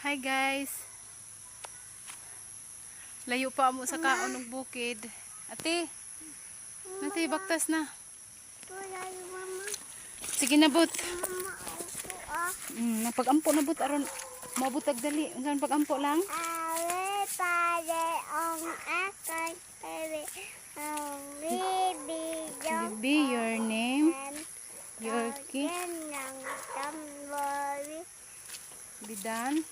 Hi guys. Layo pa mo sa kaon ng bukid. Ate. Nati baktas na. Layo mama. Sige na bot. Mama upo Napag-ampo na bot aron mabutag dali. Unsan pag-ampo lang? Awe pare ang akan pare ang Baby, your name, your key, ng tambori be done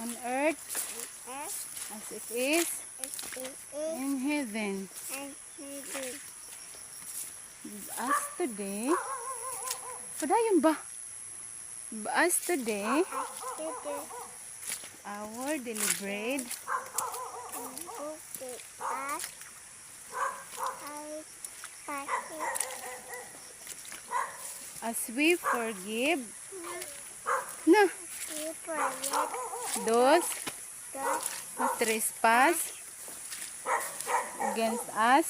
on earth as it is in heaven. As today, padayon ba? As today, our deliberate as we forgive na those who trespass against us,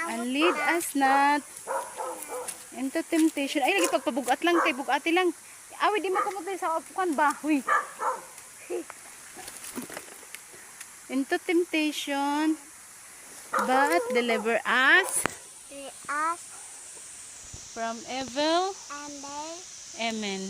and lead us not into temptation. Ay, lagi pagpabugat lang, kay bugati lang. Awi, di mo kumutay sa upukan ba? Huy. Into temptation, but deliver us from evil. Amen.